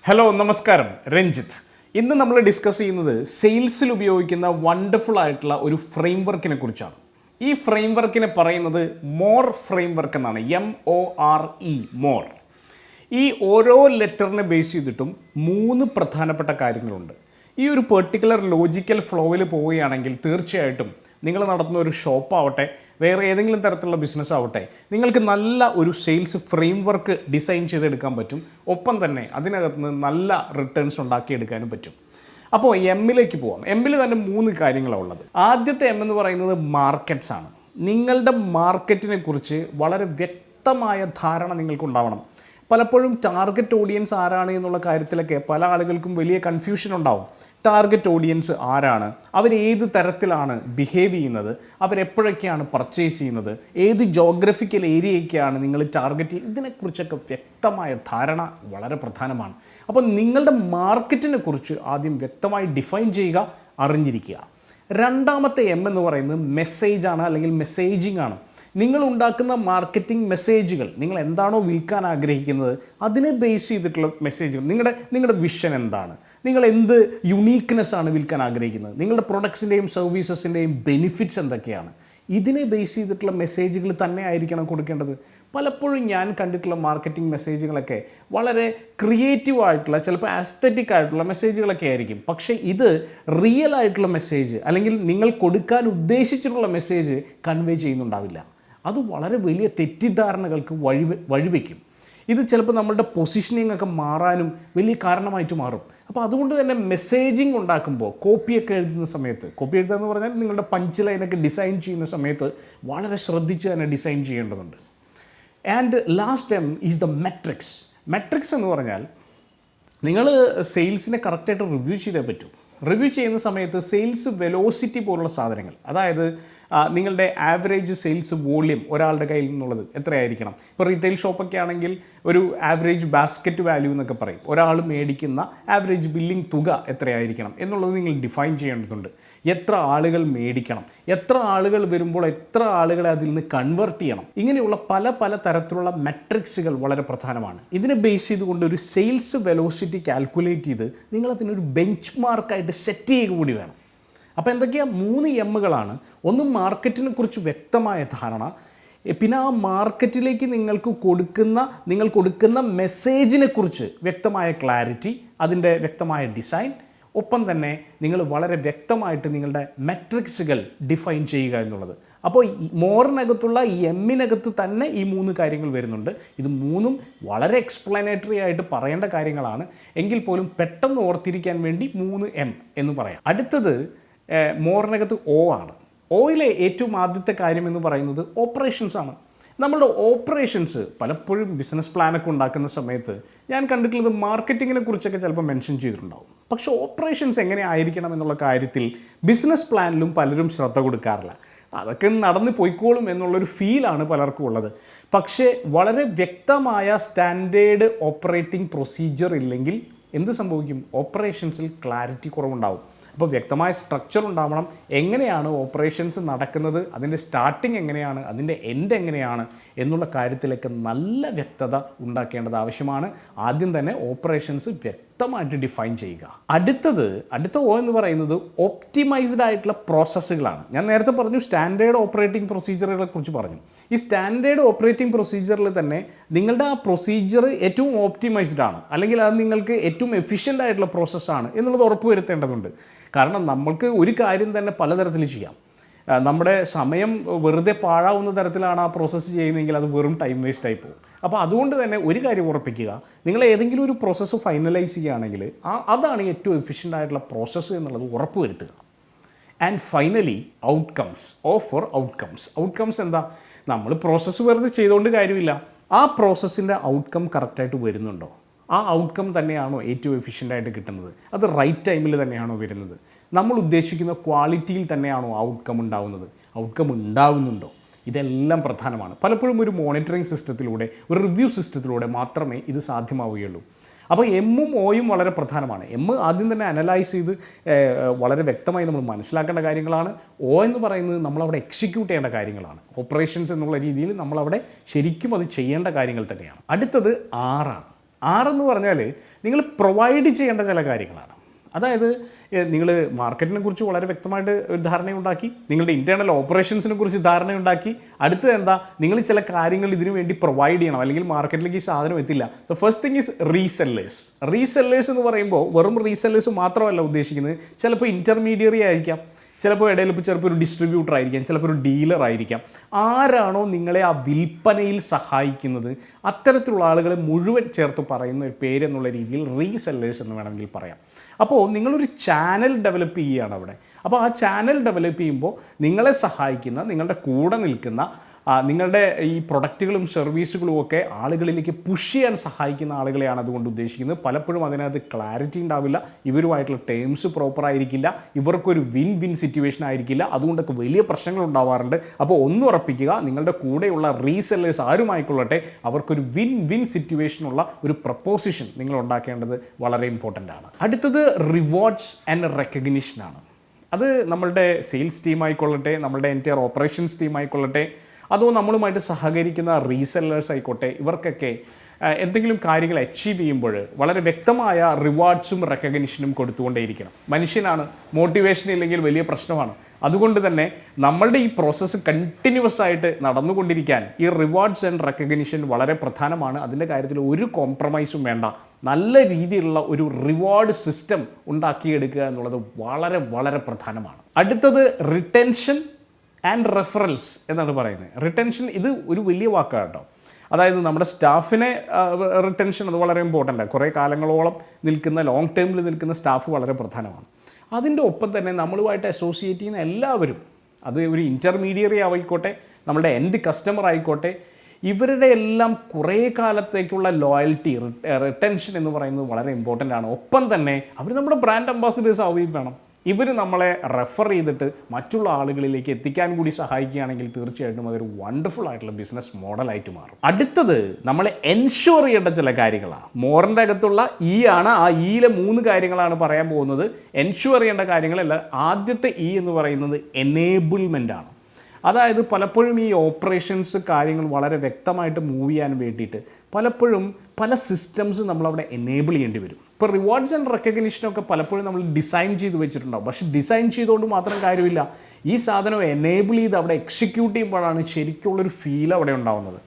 Hello നമസ്കാരം, രഞ്ജിത്ത്. ഇന്ന് നമ്മൾ ഡിസ്കസ് ചെയ്യുന്നത് സെയിൽസിൽ ഉപയോഗിക്കുന്ന വണ്ടർഫുൾ ആയിട്ടുള്ള ഒരു ഫ്രെയിം വർക്കിനെ കുറിച്ചാണ്. ഈ ഫ്രെയിം വർക്കിനെ പറയുന്നത് മോർ ഫ്രെയിം വർക്ക് എന്നാണ്. MORE, more. ഈ ഓരോ ലെറ്ററിനെ ബേസ് ചെയ്തിട്ടും 3 പ്രധാനപ്പെട്ട കാര്യങ്ങളുണ്ട്. ഈ ഒരു പെർട്ടിക്കുലർ ലോജിക്കൽ ഫ്ലോയിൽ പോവുകയാണെങ്കിൽ തീർച്ചയായിട്ടും നിങ്ങൾ നടത്തുന്ന ഒരു ഷോപ്പാവട്ടെ, വേറെ ഏതെങ്കിലും തരത്തിലുള്ള ബിസിനസ് ആവട്ടെ, നിങ്ങൾക്ക് നല്ല ഒരു സെയിൽസ് ഫ്രെയിം വർക്ക് ഡിസൈൻ ചെയ്തെടുക്കാൻ പറ്റും. ഒപ്പം തന്നെ അതിനകത്ത് നിന്ന് നല്ല റിട്ടേൺസ് ഉണ്ടാക്കിയെടുക്കാനും പറ്റും. അപ്പോൾ എമ്മിലേക്ക് പോവാം. എമ്മിൽ തന്നെ 3 കാര്യങ്ങളാണ് ഉള്ളത്. ആദ്യത്തെ എം എന്ന് പറയുന്നത് മാർക്കറ്റ്സ് ആണ്. നിങ്ങളുടെ മാർക്കറ്റിനെ കുറിച്ച് വളരെ വ്യക്തമായ ധാരണ നിങ്ങൾക്കുണ്ടാവണം. പലപ്പോഴും ടാർഗറ്റ് ഓഡിയൻസ് ആരാണ് എന്നുള്ള കാര്യത്തിലൊക്കെ പല ആളുകൾക്കും വലിയ കൺഫ്യൂഷൻ ഉണ്ടാവും. ടാർഗറ്റ് ഓഡിയൻസ് ആരാണ്, അവരേത് തരത്തിലാണ് ബിഹേവ് ചെയ്യുന്നത്, അവരെപ്പോഴൊക്കെയാണ് പർച്ചേസ് ചെയ്യുന്നത്, ഏത് ജോഗ്രഫിക്കൽ ഏരിയയൊക്കെയാണ് നിങ്ങൾ ടാർഗറ്റ് ചെയ്യുന്നത്, ഇതിനെക്കുറിച്ചൊക്കെ വ്യക്തമായ ധാരണ വളരെ പ്രധാനമാണ്. അപ്പോൾ നിങ്ങളുടെ മാർക്കറ്റിനെ കുറിച്ച് ആദ്യം വ്യക്തമായി ഡിഫൈൻ ചെയ്യുക, അറിഞ്ഞിരിക്കുക. രണ്ടാമത്തെ എം എന്ന് പറയുന്നത് മെസ്സേജാണ്, അല്ലെങ്കിൽ മെസ്സേജിങ് ആണ്. നിങ്ങൾ ഉണ്ടാക്കുന്ന മാർക്കറ്റിംഗ് മെസ്സേജുകൾ, നിങ്ങൾ എന്താണോ വിൽക്കാൻ ആഗ്രഹിക്കുന്നത് അതിനെ ബേസ് ചെയ്തിട്ടുള്ള മെസ്സേജുകൾ. നിങ്ങളുടെ വിഷൻ എന്താണ്, നിങ്ങൾ എന്ത് യുണീക്ക്നെസ് ആണ് വിൽക്കാൻ ആഗ്രഹിക്കുന്നത്, നിങ്ങളുടെ പ്രൊഡക്ട്സിൻ്റെയും സർവീസസിൻ്റെയും ബെനിഫിറ്റ്സ് എന്തൊക്കെയാണ്, ഇതിനെ ബേസ് ചെയ്തിട്ടുള്ള മെസ്സേജുകൾ തന്നെ ആയിരിക്കണം കൊടുക്കേണ്ടത്. പലപ്പോഴും ഞാൻ കണ്ടിട്ടുള്ള മാർക്കറ്റിംഗ് മെസ്സേജുകളൊക്കെ വളരെ ക്രിയേറ്റീവ് ആയിട്ടുള്ള, ചിലപ്പോൾ ആസ്തറ്റിക് ആയിട്ടുള്ള മെസ്സേജുകളൊക്കെ ആയിരിക്കും. പക്ഷേ ഇത് റിയൽ ആയിട്ടുള്ള മെസ്സേജ്, അല്ലെങ്കിൽ നിങ്ങൾ കൊടുക്കാൻ ഉദ്ദേശിച്ചിട്ടുള്ള മെസ്സേജ് കൺവേ ചെയ്യുന്നുണ്ടാവില്ല. അത് വളരെ വലിയ തെറ്റിദ്ധാരണകൾക്ക് വഴിവെക്കും. ഇത് ചിലപ്പോൾ നമ്മളുടെ പൊസിഷനിങ് ഒക്കെ മാറാനും വലിയ കാരണമായിട്ട് മാറും. അപ്പോൾ അതുകൊണ്ട് തന്നെ മെസ്സേജിങ് ഉണ്ടാക്കുമ്പോൾ, കോപ്പിയൊക്കെ എഴുതുന്ന സമയത്ത്, കോപ്പി എഴുതുക എന്ന് പറഞ്ഞാൽ നിങ്ങളുടെ പഞ്ച് ലൈനൊക്കെ ഡിസൈൻ ചെയ്യുന്ന സമയത്ത് വളരെ ശ്രദ്ധിച്ച് തന്നെ ഡിസൈൻ ചെയ്യേണ്ടതുണ്ട്. And last M is the matrix. Matrix എന്ന് പറഞ്ഞാൽ നിങ്ങൾ സെയിൽസിനെ കറക്റ്റായിട്ട് റിവ്യൂ ചെയ്തേ പറ്റൂ. റിവ്യൂ ചെയ്യുന്ന സമയത്ത് സെയിൽസ് വെലോസിറ്റി പോലുള്ള സാധനങ്ങൾ, അതായത് നിങ്ങളുടെ ആവറേജ് സെയിൽസ് വോള്യൂം ഒരാളുടെ കയ്യിൽ നിന്നുള്ളത് എത്രയായിരിക്കണം. ഇപ്പോൾ റീറ്റെയിൽ ഷോപ്പൊക്കെ ആണെങ്കിൽ ഒരു ആവറേജ് ബാസ്ക്കറ്റ് വാല്യൂ എന്നൊക്കെ പറയും. ഒരാൾ മേടിക്കുന്ന ആവറേജ് ബില്ലിംഗ് തുക എത്രയായിരിക്കണം എന്നുള്ളത് നിങ്ങൾ ഡിഫൈൻ ചെയ്യേണ്ടതുണ്ട്. എത്ര ആളുകൾ മേടിക്കണം, എത്ര ആളുകൾ വരുമ്പോൾ എത്ര ആളുകളെ അതിൽ നിന്ന് കൺവേർട്ട് ചെയ്യണം, ഇങ്ങനെയുള്ള പല തരത്തിലുള്ള മെട്രിക്സുകൾ വളരെ പ്രധാനമാണ്. ഇതിനെ ബേസ് ചെയ്തുകൊണ്ട് ഒരു സെയിൽസ് വെലോസിറ്റി കാൽക്കുലേറ്റ് ചെയ്ത് നിങ്ങളതിനൊരു ബെഞ്ച് മാർക്കായിട്ട് സെറ്റ് ചെയ്യുക കൂടി വേണം. അപ്പോൾ എന്തൊക്കെയാണ് 3 എമ്മുകളാണ്. ഒന്ന് മാർക്കറ്റിനെ കുറിച്ച് വ്യക്തമായ ധാരണ, പിന്നെ ആ മാർക്കറ്റിലേക്ക് നിങ്ങൾ കൊടുക്കുന്ന മെസ്സേജിനെ കുറിച്ച് വ്യക്തമായ ക്ലാരിറ്റി, അതിൻ്റെ വ്യക്തമായ ഡിസൈൻ, ഒപ്പം തന്നെ നിങ്ങൾ വളരെ വ്യക്തമായിട്ട് നിങ്ങളുടെ മെട്രിക്സുകൾ ഡിഫൈൻ ചെയ്യുക എന്നുള്ളത്. അപ്പോൾ മോറിനകത്തുള്ള ഈ എമ്മിനകത്ത് തന്നെ ഈ 3 കാര്യങ്ങൾ വരുന്നുണ്ട്. ഇത് 3ഉം വളരെ എക്സ്പ്ലനേറ്ററി ആയിട്ട് പറയേണ്ട കാര്യങ്ങളാണ്. എങ്കിൽ പോലും പെട്ടെന്ന് ഓർത്തിരിക്കാൻ വേണ്ടി 3M എന്ന് പറയാം. അടുത്തത് മോറിനകത്ത് O ആണ്. ഓയിലെ ഏറ്റവും ആദ്യത്തെ കാര്യം എന്ന് പറയുന്നത് ഓപ്പറേഷൻസ് ആണ്. നമ്മളുടെ ഓപ്പറേഷൻസ് പലപ്പോഴും ബിസിനസ് പ്ലാനൊക്കെ ഉണ്ടാക്കുന്ന സമയത്ത് ഞാൻ കണ്ടിട്ടുള്ളത് മാർക്കറ്റിങ്ങിനെ കുറിച്ചൊക്കെ ചിലപ്പോൾ മെൻഷൻ ചെയ്തിട്ടുണ്ടാവും. പക്ഷേ ഓപ്പറേഷൻസ് എങ്ങനെ ആയിരിക്കണം എന്നുള്ള കാര്യത്തിൽ ബിസിനസ് പ്ലാനിലും പലരും ശ്രദ്ധ കൊടുക്കാറില്ല. അതൊക്കെ നടന്ന് പോയിക്കോളും എന്നുള്ളൊരു ഫീലാണ് പലർക്കും ഉള്ളത്. പക്ഷേ വളരെ വ്യക്തമായ സ്റ്റാൻഡേർഡ് ഓപ്പറേറ്റിംഗ് പ്രൊസീജിയർ ഇല്ലെങ്കിൽ എന്ത് സംഭവിക്കും? ഓപ്പറേഷൻസിൽ ക്ലാരിറ്റി കുറവുണ്ടാവും. അപ്പോൾ വ്യക്തമായ സ്ട്രക്ചർ ഉണ്ടാവണം. എങ്ങനെയാണ് ഓപ്പറേഷൻസ് നടക്കുന്നത്, അതിൻ്റെ സ്റ്റാർട്ടിങ് എങ്ങനെയാണ്, അതിൻ്റെ എൻഡ് എങ്ങനെയാണ് എന്നുള്ള കാര്യത്തിലേക്ക് നല്ല വ്യക്തത ഉണ്ടാക്കേണ്ടത് ആവശ്യമാണ്. ആദ്യം തന്നെ ഓപ്പറേഷൻസ് വ്യക്തമായിട്ട് ഡിഫൈൻ ചെയ്യുക. അടുത്ത O എന്ന് പറയുന്നത് ഒപ്റ്റിമൈസ്ഡ് ആയിട്ടുള്ള പ്രോസസ്സുകളാണ്. ഞാൻ നേരത്തെ പറഞ്ഞു സ്റ്റാൻഡേർഡ് ഓപ്പറേറ്റിംഗ് പ്രൊസീജിയറുകളെ കുറിച്ച് പറഞ്ഞു. ഈ സ്റ്റാൻഡേർഡ് ഓപ്പറേറ്റിംഗ് പ്രൊസീജിയറിൽ തന്നെ നിങ്ങളുടെ ആ പ്രൊസീജിയർ ഏറ്റവും ഓപ്റ്റിമൈസ്ഡ് ആണ്, അല്ലെങ്കിൽ അത് നിങ്ങൾക്ക് ഏറ്റവും എഫിഷ്യൻ്റ് ആയിട്ടുള്ള പ്രോസസ്സാണ് എന്നുള്ളത് ഉറപ്പുവരുത്തേണ്ടതുണ്ട്. കാരണം നമ്മൾക്ക് ഒരു കാര്യം തന്നെ പലതരത്തിൽ ചെയ്യാം. നമ്മുടെ സമയം വെറുതെ പാഴാവുന്ന തരത്തിലാണ് ആ പ്രോസസ്സ് ചെയ്യുന്നതെങ്കിൽ അത് വെറും ടൈം വേസ്റ്റ് ആയി പോകും. അപ്പോൾ അതുകൊണ്ട് തന്നെ ഒരു കാര്യം ഉറപ്പിക്കുക, നിങ്ങൾ ഏതെങ്കിലും ഒരു പ്രോസസ്സ് ഫൈനലൈസ് ചെയ്യുകയാണെങ്കിൽ അതാണ് ഏറ്റവും എഫിഷ്യൻ്റ് ആയിട്ടുള്ള പ്രോസസ്സ് എന്നുള്ളത് ഉറപ്പുവരുത്തുക. And finally outcomes. ഔട്ട്കംസ് എന്താ? നമ്മൾ പ്രോസസ്സ് വെറുതെ ചെയ്തുകൊണ്ട് കാര്യമില്ല. ആ പ്രോസസ്സിൻ്റെ ഔട്ട്കം കറക്റ്റായിട്ട് വരുന്നുണ്ടോ, ആ ഔട്ട്കം തന്നെയാണോ ഏറ്റവും എഫിഷ്യൻ്റായിട്ട് കിട്ടുന്നത്, അത് റൈറ്റ് ടൈമിൽ തന്നെയാണോ വരുന്നത്, നമ്മൾ ഉദ്ദേശിക്കുന്ന ക്വാളിറ്റിയിൽ തന്നെയാണോ ഔട്ട്കം ഉണ്ടാവുന്നുണ്ടോ, ഇതെല്ലാം പ്രധാനമാണ്. പലപ്പോഴും ഒരു മോണിറ്ററിംഗ് സിസ്റ്റത്തിലൂടെ, ഒരു റിവ്യൂ സിസ്റ്റത്തിലൂടെ മാത്രമേ ഇത് സാധ്യമാവുകയുള്ളൂ. അപ്പോൾ എമ്മും ഓയും വളരെ പ്രധാനമാണ്. ആദ്യം തന്നെ അനലൈസ് ചെയ്ത് വളരെ വ്യക്തമായി നമ്മൾ മനസ്സിലാക്കേണ്ട കാര്യങ്ങളാണ്. O എന്ന് പറയുന്നത് നമ്മളവിടെ എക്സിക്യൂട്ട് ചെയ്യേണ്ട കാര്യങ്ങളാണ്. ഓപ്പറേഷൻസ് എന്നുള്ള രീതിയിൽ നമ്മളവിടെ ശരിക്കും അത് ചെയ്യേണ്ട കാര്യങ്ങൾ തന്നെയാണ്. അടുത്തത് R ആണ്. ആറെന്ന് പറഞ്ഞാൽ നിങ്ങൾ പ്രൊവൈഡ് ചെയ്യേണ്ട ചില കാര്യങ്ങളാണ്. അതായത് നിങ്ങൾ മാർക്കറ്റിനെ കുറിച്ച് വളരെ വ്യക്തമായിട്ട് ഒരു ധാരണയുണ്ടാക്കി, നിങ്ങളുടെ ഇൻറ്റേർണൽ ഓപ്പറേഷൻസിനെ കുറിച്ച് ധാരണയുണ്ടാക്കി, അടുത്തത് എന്താ, നിങ്ങൾ ചില കാര്യങ്ങൾ ഇതിനു വേണ്ടി പ്രൊവൈഡ് ചെയ്യണം, അല്ലെങ്കിൽ മാർക്കറ്റിലേക്ക് ഈ സാധനം എത്തില്ല. The first thing is resellers. Resellers എന്ന് പറയുമ്പോൾ വെറും റീസെല്ലേഴ്സ് മാത്രമല്ല ഉദ്ദേശിക്കുന്നത്. ചിലപ്പോൾ ഇൻ്റർമീഡിയറി ആയിരിക്കാം, ചിലപ്പോൾ ഇടയിൽ ചിലപ്പോൾ ഒരു ഡിസ്ട്രിബ്യൂട്ടർ ആയിരിക്കാം, ചിലപ്പോൾ ഒരു ഡീലർ ആയിരിക്കാം. ആരാണോ നിങ്ങളെ ആ വിൽപ്പനയിൽ സഹായിക്കുന്നത്, അത്തരത്തിലുള്ള ആളുകളെ മുഴുവൻ ചേർത്ത് പറയുന്ന ഒരു പേരെന്നുള്ള രീതിയിൽ റീസെല്ലേഴ്സ് എന്ന് വേണമെങ്കിൽ പറയാം. അപ്പോൾ നിങ്ങളൊരു ചാനൽ ഡെവലപ്പ് ചെയ്യുകയാണ് അവിടെ. അപ്പോൾ ആ ചാനൽ ഡെവലപ്പ് ചെയ്യുമ്പോൾ നിങ്ങളെ സഹായിക്കുന്ന, നിങ്ങളുടെ കൂടെ നിൽക്കുന്ന, നിങ്ങളുടെ ഈ പ്രൊഡക്റ്റുകളും സർവീസുകളും ഒക്കെ ആളുകളിലേക്ക് പുഷ് ചെയ്യാൻ സഹായിക്കുന്ന ആളുകളെയാണ് അതുകൊണ്ട് ഉദ്ദേശിക്കുന്നത്. പലപ്പോഴും അതിനകത്ത് ക്ലാരിറ്റി ഉണ്ടാവില്ല, ഇവരുമായിട്ടുള്ള ടേംസ് പ്രോപ്പർ ആയിരിക്കില്ല, ഇവർക്കൊരു വിൻ വിൻ സിറ്റുവേഷൻ ആയിരിക്കില്ല, അതുകൊണ്ടൊക്കെ വലിയ പ്രശ്നങ്ങൾ ഉണ്ടാവാറുണ്ട്. അപ്പോൾ ഒന്ന് ഉറപ്പിക്കുക, നിങ്ങളുടെ കൂടെയുള്ള റീസെല്ലേഴ്സ് ആരുമായിക്കൊള്ളട്ടെ, അവർക്കൊരു വിൻ വിൻ സിറ്റുവേഷനുള്ള ഒരു പ്രപ്പോസിഷൻ നിങ്ങൾ ഉണ്ടാക്കേണ്ടത് വളരെ ഇമ്പോർട്ടൻ്റ് ആണ്. അടുത്തത് റിവാർഡ്സ് ആൻഡ് റെക്കഗ്നിഷനാണ്. അത് നമ്മളുടെ സെയിൽസ് ടീം ആയിക്കൊള്ളട്ടെ, നമ്മളുടെ എൻറ്റയർ ഓപ്പറേഷൻസ് ടീം ആയിക്കൊള്ളട്ടെ, അതോ നമ്മളുമായിട്ട് സഹകരിക്കുന്ന റീസെല്ലേഴ്സ് ആയിക്കോട്ടെ, ഇവർക്കൊക്കെ എന്തെങ്കിലും കാര്യങ്ങൾ അച്ചീവ് ചെയ്യുമ്പോൾ വളരെ വ്യക്തമായ റിവാർഡ്സും റെക്കഗ്നിഷനും കൊടുത്തുകൊണ്ടേയിരിക്കണം. മനുഷ്യനാണ്, മോട്ടിവേഷൻ ഇല്ലെങ്കിൽ വലിയ പ്രശ്നമാണ്. അതുകൊണ്ട് തന്നെ നമ്മളുടെ ഈ പ്രോസസ്സ് കണ്ടിന്യൂസ് ആയിട്ട് നടന്നുകൊണ്ടിരിക്കാൻ ഈ റിവാർഡ്സ് ആൻഡ് റെക്കഗ്നിഷൻ വളരെ പ്രധാനമാണ്. അതിൻ്റെ കാര്യത്തിൽ ഒരു കോംപ്രമൈസും വേണ്ട. നല്ല രീതിയിലുള്ള ഒരു റിവാർഡ് സിസ്റ്റം ഉണ്ടാക്കിയെടുക്കുക എന്നുള്ളത് വളരെ വളരെ പ്രധാനമാണ്. അടുത്തത് റിട്ടൻഷൻ ആൻഡ് റെഫറൽസ് എന്നാണ് പറയുന്നത്. റിട്ടൻഷൻ ഇത് ഒരു വലിയ വാക്കാണ് കേട്ടോ. അതായത് നമ്മുടെ സ്റ്റാഫിനെ റിട്ടൻഷൻ അത് വളരെ ഇമ്പോർട്ടൻ്റാണ്. കുറേ കാലങ്ങളോളം നിൽക്കുന്ന, ലോങ് ടേമിൽ നിൽക്കുന്ന സ്റ്റാഫ് വളരെ പ്രധാനമാണ്. അതിൻ്റെ ഒപ്പം തന്നെ നമ്മളുമായിട്ട് അസോസിയേറ്റ് ചെയ്യുന്ന എല്ലാവരും, അത് ഒരു ഇൻ്റർമീഡിയറി ആയിക്കോട്ടെ, നമ്മുടെ എൻഡ് കസ്റ്റമർ ആയിക്കോട്ടെ, ഇവരുടെ എല്ലാം കുറേ കാലത്തേക്കുള്ള ലോയൽറ്റി, റിട്ടൻഷൻ എന്ന് പറയുന്നത് വളരെ ഇമ്പോർട്ടൻ്റ് ആണ്. ഒപ്പം തന്നെ അവർ നമ്മുടെ ബ്രാൻഡ് അംബാസിഡേഴ്സ് ആവുകയും വേണം. ഇവർ നമ്മളെ റെഫർ ചെയ്തിട്ട് മറ്റുള്ള ആളുകളിലേക്ക് എത്തിക്കാൻ കൂടി സഹായിക്കുകയാണെങ്കിൽ തീർച്ചയായിട്ടും അതൊരു വണ്ടർഫുൾ ആയിട്ടുള്ള ബിസിനസ് മോഡലായിട്ട് മാറും. അടുത്തത് നമ്മൾ എൻഷുർ ചെയ്യേണ്ട ചില കാര്യങ്ങളാണ്. മോറിൻ്റെ അകത്തുള്ള ഇ ആണ്. ആ ഇയിലെ 3 കാര്യങ്ങളാണ് പറയാൻ പോകുന്നത്. എൻഷുർ ചെയ്യേണ്ട കാര്യങ്ങളല്ല. ആദ്യത്തെ ഇ എന്ന് പറയുന്നത് എനേബിൾമെൻ്റ് ആണ്. അതായത് പലപ്പോഴും ഈ ഓപ്പറേഷൻസ് കാര്യങ്ങൾ വളരെ വ്യക്തമായിട്ട് മൂവ് ചെയ്യാൻ വേണ്ടിയിട്ട് പലപ്പോഴും പല സിസ്റ്റംസ് നമ്മളവിടെ എനേബിൾ ചെയ്യേണ്ടി വരും. ഇപ്പോൾ റിവാർഡ്സ് ആൻഡ് റെക്കഗ്നിഷനൊക്കെ പലപ്പോഴും നമ്മൾ ഡിസൈൻ ചെയ്ത് വെച്ചിട്ടുണ്ടാവും. പക്ഷേ ഡിസൈൻ ചെയ്തുകൊണ്ട് മാത്രം കാര്യമില്ല. ഈ സാധനം എനേബിൾ ചെയ്ത് അവിടെ എക്സിക്യൂട്ട് ചെയ്യുമ്പോഴാണ് ശരിക്കുള്ളൊരു ഫീൽ അവിടെ ഉണ്ടാവുന്നത്.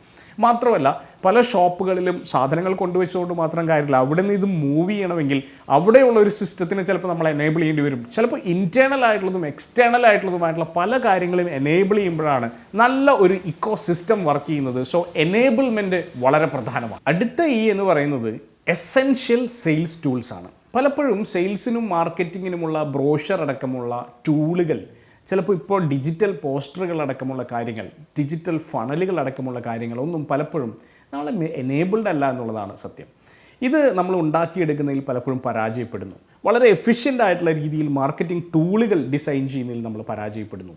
മാത്രമല്ല പല ഷോപ്പുകളിലും സാധനങ്ങൾ കൊണ്ടുവച്ചുകൊണ്ട് മാത്രം കാര്യമില്ല. അവിടെ നിന്ന് ഇത് മൂവ് ചെയ്യണമെങ്കിൽ അവിടെയുള്ള ഒരു സിസ്റ്റത്തിന് ചിലപ്പോൾ നമ്മൾ എനേബിൾ ചെയ്യേണ്ടി വരും. ചിലപ്പോൾ ഇൻറ്റേർണൽ ആയിട്ടുള്ളതും എക്സ്റ്റേണൽ ആയിട്ടുള്ളതുമായിട്ടുള്ള പല കാര്യങ്ങളും എനേബിൾ ചെയ്യുമ്പോഴാണ് നല്ല ഒരു ഇക്കോ സിസ്റ്റം വർക്ക് ചെയ്യുന്നത്. സോ എനേബിൾമെൻറ്റ് വളരെ പ്രധാനമാണ്. അടുത്ത ഇ എന്ന് പറയുന്നത് എസെൻഷ്യൽ സെയിൽസ് ടൂൾസ് ആണ്. പലപ്പോഴും സെയിൽസിനും മാർക്കറ്റിങ്ങിനുമുള്ള ബ്രോഷർ അടക്കമുള്ള ടൂളുകൾ, ചിലപ്പോൾ ഇപ്പോൾ ഡിജിറ്റൽ പോസ്റ്ററുകൾ അടക്കമുള്ള കാര്യങ്ങൾ, ഡിജിറ്റൽ ഫണലുകൾ അടക്കമുള്ള കാര്യങ്ങളൊന്നും പലപ്പോഴും നമ്മളെ എനേബിൾഡ് അല്ല എന്നുള്ളതാണ് സത്യം. ഇത് നമ്മൾ ഉണ്ടാക്കിയെടുക്കുന്നതിൽ പലപ്പോഴും പരാജയപ്പെടുന്നു. വളരെ എഫിഷ്യൻ്റ് ആയിട്ടുള്ള രീതിയിൽ മാർക്കറ്റിംഗ് ടൂളുകൾ ഡിസൈൻ ചെയ്യുന്നതിൽ നമ്മൾ പരാജയപ്പെടുന്നു.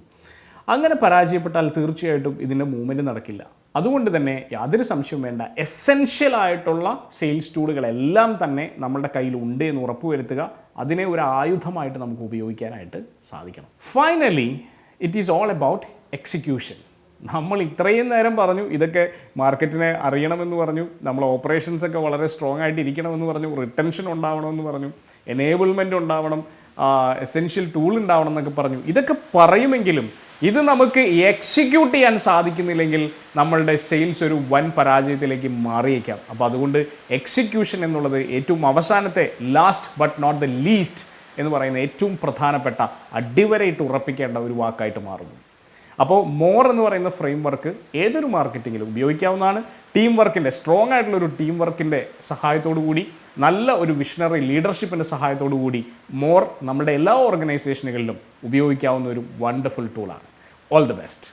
അങ്ങനെ പരാജയപ്പെട്ടാൽ തീർച്ചയായിട്ടും ഇതിൻ്റെ മൂവ്മെൻറ്റ് നടക്കില്ല. അതുകൊണ്ട് തന്നെ യാതൊരു സംശയവും വേണ്ട, എസെൻഷ്യൽ ആയിട്ടുള്ള സെയിൽസ് ടൂളുകളെല്ലാം തന്നെ നമ്മുടെ കയ്യിൽ ഉണ്ട് എന്ന് ഉറപ്പുവരുത്തുക. അതിനെ ഒരു ആയുധമായിട്ട് നമുക്ക് ഉപയോഗിക്കാനായിട്ട് സാധിക്കണം. Finally it is all about execution. നമ്മൾ ഇത്രയും നേരം പറഞ്ഞു ഇതൊക്കെ മാർക്കറ്റിനെ അറിയണമെന്ന് പറഞ്ഞു, നമ്മൾ ഓപ്പറേഷൻസൊക്കെ വളരെ സ്ട്രോങ് ആയിട്ട് ഇരിക്കണമെന്ന് പറഞ്ഞു, റിട്ടൻഷൻ ഉണ്ടാവണമെന്ന് പറഞ്ഞു, എനേബിൾമെൻറ്റ് ഉണ്ടാവണം, എസെൻഷ്യൽ ടൂൾ ഉണ്ടാവണം എന്നൊക്കെ പറഞ്ഞു. ഇതൊക്കെ പറയുമെങ്കിലും ഇത് നമുക്ക് എക്സിക്യൂട്ട് ചെയ്യാൻ സാധിക്കുന്നില്ലെങ്കിൽ നമ്മളുടെ സെയിൽസ് ഒരു വൻ പരാജയത്തിലേക്ക് മാറിയേക്കാം. അപ്പോൾ അതുകൊണ്ട് എക്സിക്യൂഷൻ എന്നുള്ളത് ഏറ്റവും അവസാനത്തെ, last but not the least എന്ന് പറയുന്ന ഏറ്റവും പ്രധാനപ്പെട്ട, അടിവരയിട്ട് ഉറപ്പിക്കേണ്ട ഒരു വാക്കായിട്ട് മാറുന്നു. അപ്പോൾ മോർ എന്ന് പറയുന്ന ഫ്രെയിം വർക്ക് ഏതൊരു മാർക്കറ്റിങ്ങിലും ഉപയോഗിക്കാവുന്നതാണ്. ടീം വർക്കിൻ്റെ, സ്ട്രോങ് ആയിട്ടുള്ളൊരു ടീം വർക്കിൻ്റെ സഹായത്തോടു കൂടി, നല്ല ഒരു വിഷണറി ലീഡർഷിപ്പിൻ്റെ സഹായത്തോടു കൂടി മോർ നമ്മുടെ എല്ലാ ഓർഗനൈസേഷനുകളിലും ഉപയോഗിക്കാവുന്ന ഒരു വണ്ടർഫുൾ ടൂളാണ്. All the best.